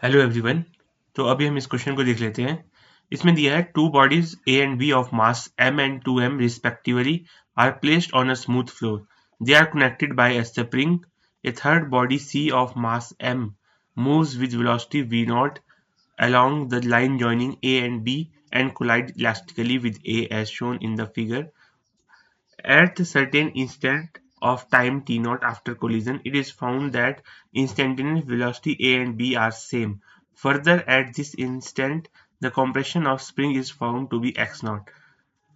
Hello everyone. तो अभी हम इस क्वेश्चन को देख लेते हैं। इसमें दिया है two bodies A and B of mass m and 2m respectively are placed on a smooth floor. They are connected by a spring. A third body c of mass m moves with velocity v naught along the line joining a and b and collide elastically with a as shown in the figure. At a certain instant of time t0 after collision, it is found that instantaneous velocity a and b are same. Further, at this instant, the compression of spring is found to be x0.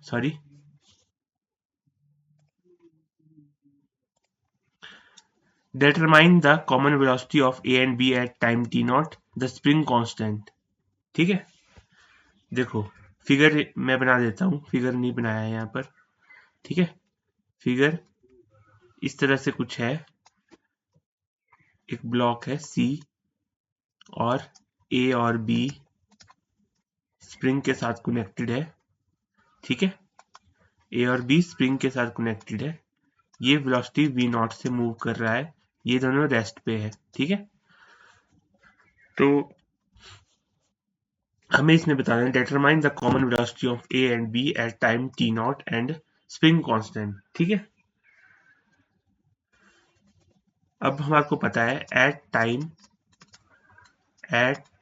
Sorry. Determine the common velocity of a and b at time t0, the spring constant. ठीक है, देखो figure मैं बना देता हूँ, figure नहीं बनाया है यहाँ पर. ठीक है, फिगर इस तरह से कुछ है. एक ब्लॉक है सी और ए और बी स्प्रिंग के साथ कनेक्टेड है. ठीक है, ए और बी स्प्रिंग के साथ कनेक्टेड है. ये वेलोसिटी वी नॉट से मूव कर रहा है. ये दोनों रेस्ट पे है. ठीक है, तो हमें इसमें बताना है determine the common velocity of A and B at time T naught and spring constant. ठीक है, अब हमारे को पता है at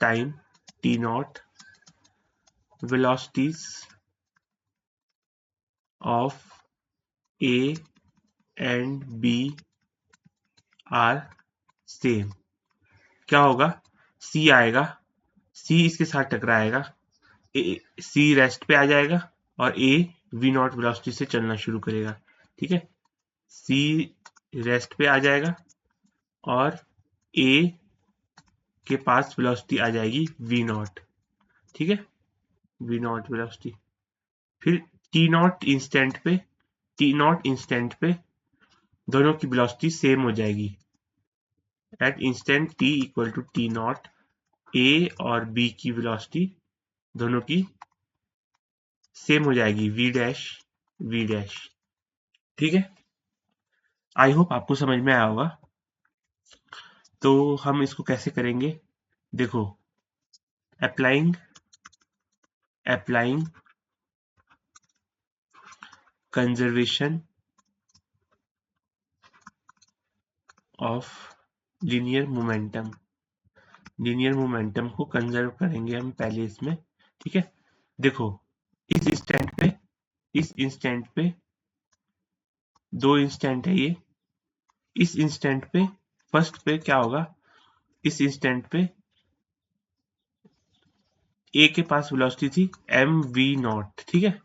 time T naught velocities of A and B are same. क्या होगा, सी आएगा, सी इसके साथ टकराएगा, सी रेस्ट पे आ जाएगा और ए वी नॉट वेलोसिटी से चलना शुरू करेगा. ठीक है, सी रेस्ट पे आ जाएगा और ए के पास वेलोसिटी आ जाएगी वी नॉट. ठीक है, वी नॉट वेलोसिटी. फिर टी नॉट इंस्टेंट पे दोनों की वेलोसिटी सेम हो जाएगी. At instant T equal to T naught A और बी की वेलोसिटी दोनों की सेम हो जाएगी वी डैश वी डैश. ठीक है, आई होप आपको समझ में आया होगा. तो हम इसको कैसे करेंगे, देखो applying conservation of linear momentum को कंजर्व करेंगे हम पहले इसमें. ठीक है, देखो इस इंस्टेंट पे दो इंस्टेंट है ये. इस इंस्टेंट पे फर्स्ट पे क्या होगा, इस इंस्टेंट पे ए के पास वेलोसिटी थी एम वी नॉट. ठीक है,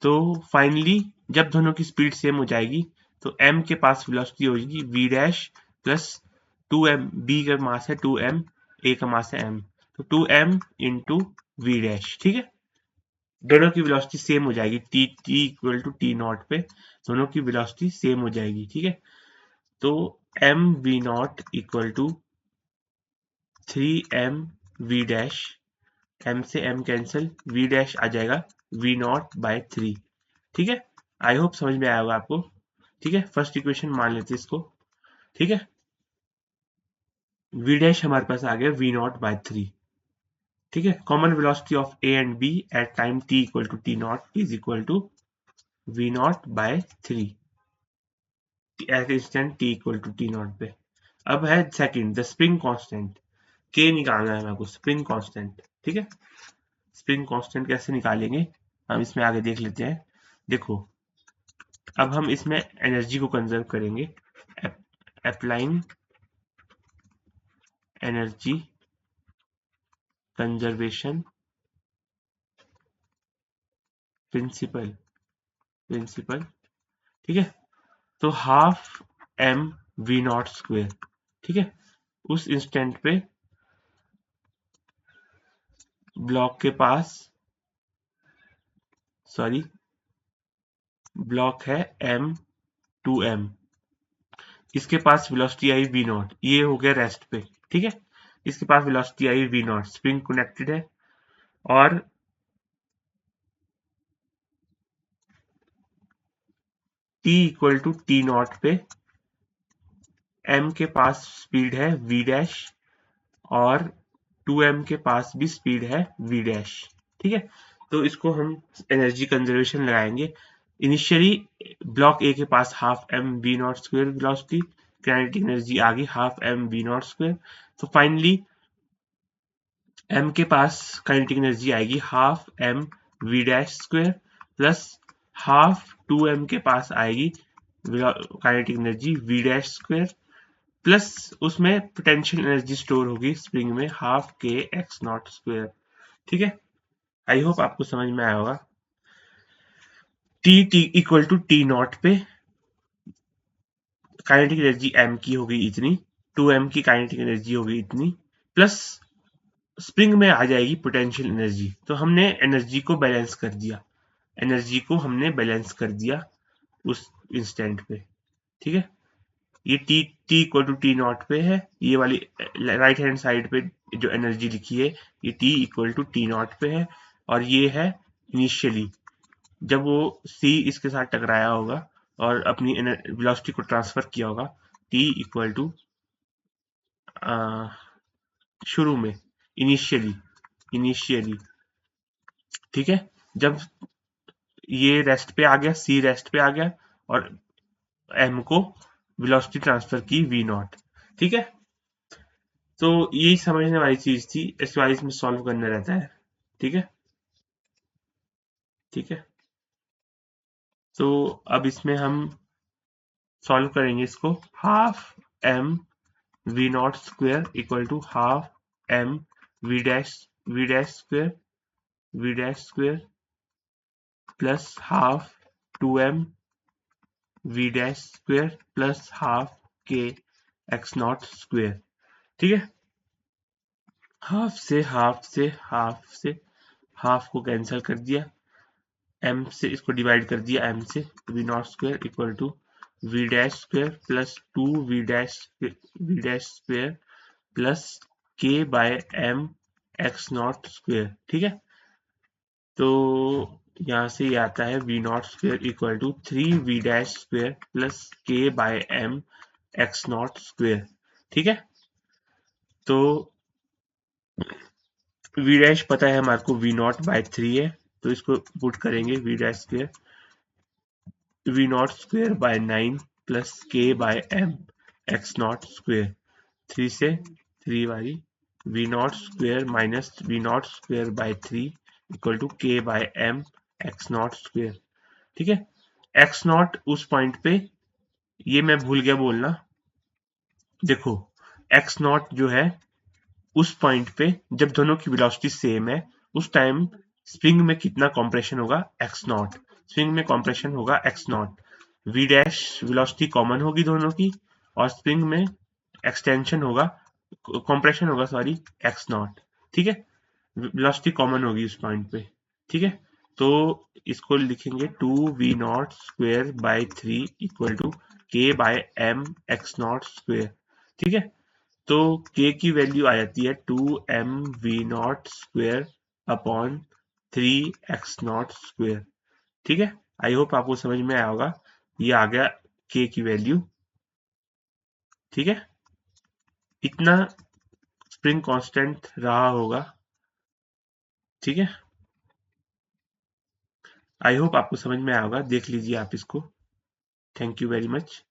तो फाइनली जब दोनों की स्पीड सेम हो जाएगी तो m के पास वेलोसिटी होगी v dash plus 2m. b का मास है 2m, a का मास है m, तो 2m इंटू वी डैश. ठीक है, दोनों की वेलोसिटी सेम हो जाएगी t equal to T naught पे दोनों की वेलोसिटी सेम हो जाएगी. ठीक है, तो m v naught equal to 3m v dash, m से m कैंसिल, v डैश आ जाएगा v नॉट बाय 3. ठीक है, आई होप समझ में आया होगा आपको. ठीक है, फर्स्ट इक्वेशन मान लेते हैं इसको. ठीक है, v डैश हमारे पास आ गया v नॉट बाय 3. ठीक है, common velocity of a and b at time t equal to T naught is equal to v naught by 3 at instant t equal to T naught पे. अब है second the spring constant. k निकालना है हमको, spring constant. ठीक है, spring constant कैसे निकालेंगे हम इसमें आगे देख लेते हैं. देखो अब हम इसमें एनर्जी को कंजर्व करेंगे. Applying energy conservation principle. ठीक है, तो half m V naught square. ठीक है, उस इंस्टेंट पे ब्लॉक के पास ब्लॉक है m, इसके पास वेलोसिटी आई वी नॉट, ये हो गया रेस्ट पे. ठीक है, इसके पास velocity I V naught, spring connected है और t equal to T naught पे m के पास स्पीड है v डैश और 2m के पास भी स्पीड है v डैश। ठीक है, तो इसको हम एनर्जी कंजर्वेशन लगाएंगे। इनिशियली ब्लॉक ए के पास half M V naught square velocity, kinetic energy आ गई half M V naught square. तो फाइनली m के पास काइनेटिक एनर्जी आएगी half m v dash square plus half 2m के पास आएगी kinetic energy v dash square plus उसमें पोटेंशियल एनर्जी स्टोर होगी स्प्रिंग में half K X naught square. ठीक है, आई होप आपको समझ में आया होगा। T equal to T naught पे काइनेटिक एनर्जी m की हो गई इतनी, 2m की काइनेटिक एनर्जी हो गई इतनी, प्लस स्प्रिंग में आ जाएगी पोटेंशियल एनर्जी। तो हमने एनर्जी को बैलेंस कर दिया, एनर्जी को हमने बैलेंस कर दिया उस इंस्टेंट पे। ठीक है, ये T T equal to T naught पे है, ये वाली राइट हैंड साइड पे जो एनर्जी लिखी है ये T equal to T naught पे है, और ये है इनिशियली जब वो सी इसके साथ टकराया होगा और अपनी वेलोसिटी को ट्रांसफर किया होगा, टी इक्वल टू शुरू में इनिशियली इनिशियली ठीक है, जब ये रेस्ट पे आ गया, सी रेस्ट पे आ गया और एम को वेलोसिटी ट्रांसफर की वी नॉट। ठीक है, तो यही समझने वाली चीज थी, इस वाइज में सॉल्व करना रहता है। ठीक है, ठीक है, तो अब इसमें हम सॉल्व करेंगे इसको। Half M V naught square equal to half M V dash square V dash square plus half 2m V dash square plus half K X naught square. ठीक है, हाफ से हाफ से हाफ से half को cancel कर दिया, m से इसको डिवाइड कर दिया m से, V naught square equal to V dash square plus 2 V dash square plus k by m X naught square. ठीक है, तो यहाँ से ये आता है V naught square equal to 3 V dash square plus K by M X naught square. ठीक है, तो वी डैश पता है हमारे को वी नॉट बाय 3 है, तो इसको पुट करेंगे V dash square V naught square by 9 plus K by M X naught square. 3 से 3 वाली V naught square minus V naught square by 3 equal to K by M X naught square. ठीक है, x not उस point पे, ये मैं भूल गया बोलना, देखो एक्स नॉट जो है उस पॉइंट पे जब दोनों की वेलोसिटी सेम है उस टाइम स्प्रिंग में कितना कंप्रेशन होगा, एक्स नॉट। स्प्रिंग में कंप्रेशन होगा X naught, V dash velocity common होगी दोनों की, और स्प्रिंग में एक्सटेंशन होगा, कंप्रेशन होगा सॉरी, एक्स नॉट। ठीक है, वेलोसिटी कॉमन होगी उस पॉइंट पे। ठीक है, तो इसको लिखेंगे 2v0 square by 3 equal to K by M X naught square. ठीक है, तो k की वैल्यू आ जाती है 2m v0 square upon 3x not square. ठीक है, आई होप आपको समझ में आया होगा, ये आ गया k की वैल्यू। ठीक है, इतना स्प्रिंग कांस्टेंट रहा होगा। ठीक है, आई होप आपको समझ में आया होगा, देख लीजिए आप इसको। Thank you very much.